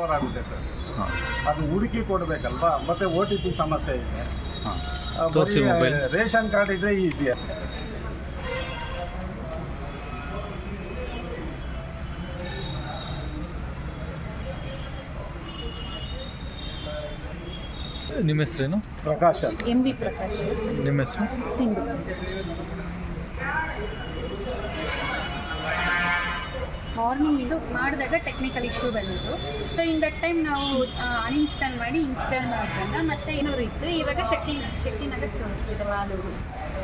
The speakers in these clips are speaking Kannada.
ಅವರ್ ಆಗುತ್ತೆ ಸರ್. ಅದು ಹುಡುಕಿ ಕೊಡಬೇಕಲ್ವಾ, ಮತ್ತು OTP ಸಮಸ್ಯೆ ಇದೆ. ತೋರಿಸಿ ಮೊಬೈಲ್. ರೇಷನ್ ಕಾರ್ಡ್ ಇದ್ರೆ ಈಸಿ. ನಿಮ್ಮ ಹೆಸರೇನು? ಪ್ರಕಾಶ್ ಅಂತ. MV ಪ್ರಕಾಶ್. ನಿಮ್ಮ ಹೆಸರು? ಸಿಂಧು. ಮಾರ್ನಿಂಗ್ ಇದು ಮಾಡಿದಾಗ ಟೆಕ್ನಿಕಲ್ ಇಶ್ಯೂ ಬಂದಿದ್ದು. ಸೊ ಇನ್ ದಟ್ ಟೈಮ್ ನಾವು ಅನ್ಇನ್ಸ್ಟಾಲ್ ಮಾಡಿ ಇನ್ಸ್ಟಾಲ್ ಮಾಡಿದಾಗ ಮತ್ತೆ ಏನೂರು ಇತ್ತು. ಇವಾಗ ಶಕ್ತಿನಗರ್ ತೋರಿಸ್ತಿದೆ ಮಾಲೂರು.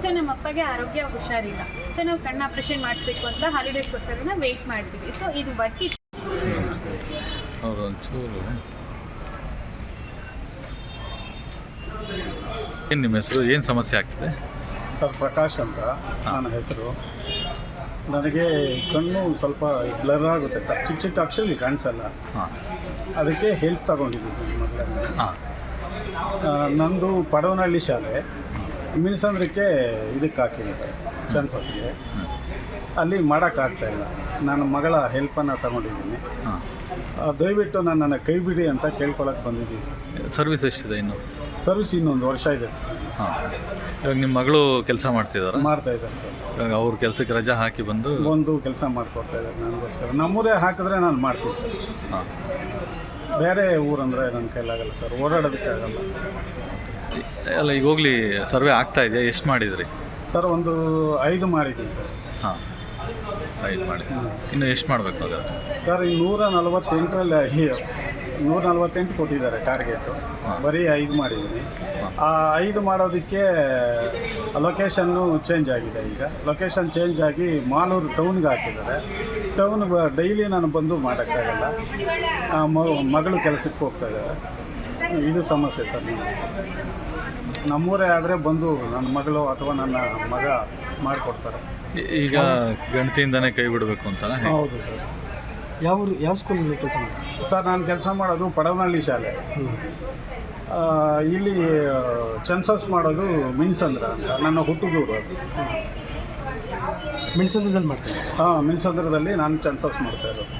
ಸೊ ನಮ್ಮ ಅಪ್ಪಗೆ ಆರೋಗ್ಯ ಹುಷಾರಿಲ್ಲ. ಸೊ ನಾವು ಕಣ್ಣು ಆಪ್ರೇಷನ್ ಮಾಡಿಸ್ಬೇಕು ಅಂತ ಹಾಲಿಡೇಸ್ಗೋಸ್ಕರ ವೆಯ್ಟ್ ಮಾಡ್ತೀವಿ. ಸೊ ಇದು ಬಟ್ಟಿ ಹೌದು ಒಂಚೂರು. ಏನು ನಿಮ್ಮ ಹೆಸರು? ಏನು ಸಮಸ್ಯೆ ಆಗ್ತಿದೆ? ಸರ್ ಪ್ರಕಾಶ್ ಅಂತ ನನ್ನ ಹೆಸರು. ನನಗೆ ಕಣ್ಣು ಸ್ವಲ್ಪ ಬ್ಲರ್ ಆಗುತ್ತೆ ಸರ್, ಚಿಕ್ಕ ಚಿಕ್ಕ ಅಕ್ಷರ ಕಾಣಿಸಲ್ಲ. ಅದಕ್ಕೆ ಹೆಲ್ಪ್ ತಗೊಂಡಿದ್ದೀನಿ ಮೊದಲೇ. ನಂದು ಪಡವನಹಳ್ಳಿ ಶಾಲೆ ಮಿನಿಸಂದ್ರಕ್ಕೆ ಇದಕ್ಕೆ ಹಾಕಿದ್ದಾರೆ, ಚಾನ್ಸಸ್ಗೆ. ಅಲ್ಲಿ ಮಾಡೋಕ್ಕಾಗ್ತಾಯಿಲ್ಲ. ನನ್ನ ಮಗಳ ಹೆಲ್ಪನ್ನು ತಗೊಂಡಿದ್ದೀನಿ. ದಯವಿಟ್ಟು ನನ್ನನ್ನು ಕೈ ಬಿಡಿ ಅಂತ ಕೇಳ್ಕೊಳಕ್ಕೆ ಬಂದಿದ್ದೀವಿ ಸರ್. ಸರ್ವಿಸ್ ಎಷ್ಟಿದೆ ಇನ್ನು? ಸರ್ವಿಸ್ ಇನ್ನೊಂದು ವರ್ಷ ಇದೆ ಸರ್. ಇವಾಗ ನಿಮ್ಮ ಮಗಳು ಕೆಲಸ ಮಾಡ್ತಿದ್ದಾರೆ? ಮಾಡ್ತಾ ಇದ್ದಾರೆ ಸರ್. ಇವಾಗ ಅವ್ರ ಕೆಲಸಕ್ಕೆ ರಜಾ ಹಾಕಿ ಬಂದು ಕೆಲಸ ಮಾಡಿಕೊಡ್ತಾ ಇದ್ದಾರೆ ನನಗೋಸ್ಕರ. ನಮ್ಮೂರೇ ಹಾಕಿದ್ರೆ ನಾನು ಮಾಡ್ತೀನಿ ಸರ್. ಬೇರೆ ಊರಂದರೆ ನನ್ನ ಕೈಲಾಗಲ್ಲ ಸರ್, ಓಡಾಡೋದಕ್ಕಾಗಲ್ಲ. ಅಲ್ಲ ಈಗ ಹೋಗ್ಲಿ ಸರ್ವೆ ಆಗ್ತಾ ಇದೆಯಾ? ಎಷ್ಟು ಮಾಡಿದ್ರಿ ಸರ್? ಒಂದು 5 ಮಾಡಿದ್ದೀನಿ ಸರ್. 5 ಮಾಡಿ. ಇನ್ನು ಎಷ್ಟು ಮಾಡಬೇಕು ಅದು ಸರ್? ಈ 148ರಲ್ಲಿ 148 ಕೊಟ್ಟಿದ್ದಾರೆ ಟಾರ್ಗೆಟು. ಬರೀ 5 ಮಾಡಿದ್ದೀನಿ. ಆ 5 ಮಾಡೋದಕ್ಕೆ ಲೊಕೇಶನ್ನು ಚೇಂಜ್ ಆಗಿದೆ. ಈಗ ಲೊಕೇಶನ್ ಚೇಂಜ್ ಆಗಿ ಮಾಲೂರು ಟೌನ್ಗೆ ಹಾಕಿದ್ದಾರೆ. ಟೌನ್ ಡೈಲಿ ನಾನು ಬಂದು ಮಾಡೋಕ್ಕಾಗಲ್ಲ. ಮಗಳು ಕೆಲಸಕ್ಕೆ ಹೋಗ್ತಾ ಇದ್ದಾರೆ. ಇದು ಸಮಸ್ಯೆ ಸರ್. ನಮ್ಮೂರೇ ಆದರೆ ಬಂದು ನನ್ನ ಮಗಳು ಅಥವಾ ನನ್ನ ಮಗ ಮಾಡಿಕೊಡ್ತಾರೆ. ಈಗ ಗಣತಿಯಿಂದನೇ ಕೈ ಬಿಡಬೇಕು ಅಂತನಾ? ಹೌದು ಸರ್. ಯಾವ ಸ್ಕೂಲಲ್ಲಿ ಕೆಲಸ ಮಾಡಿ ಸರ್? ನಾನು ಕೆಲಸ ಮಾಡೋದು ಪಡವನಹಳ್ಳಿ ಶಾಲೆ. ಇಲ್ಲಿ ಸೆನ್ಸಸ್ ಮಾಡೋದು ಮಿನಿಸಂದ್ರ ಅಂತ, ನನ್ನ ಹುಟ್ಟುದೂರು ಅದು. ಮಿಣಿಸಂದ್ರದಲ್ಲಿ ಮಾಡ್ತೀನಿ. ಮಿನಿಸಂದ್ರದಲ್ಲಿ ನಾನು ಸೆನ್ಸಸ್ ಮಾಡ್ತಾ ಇರೋದು.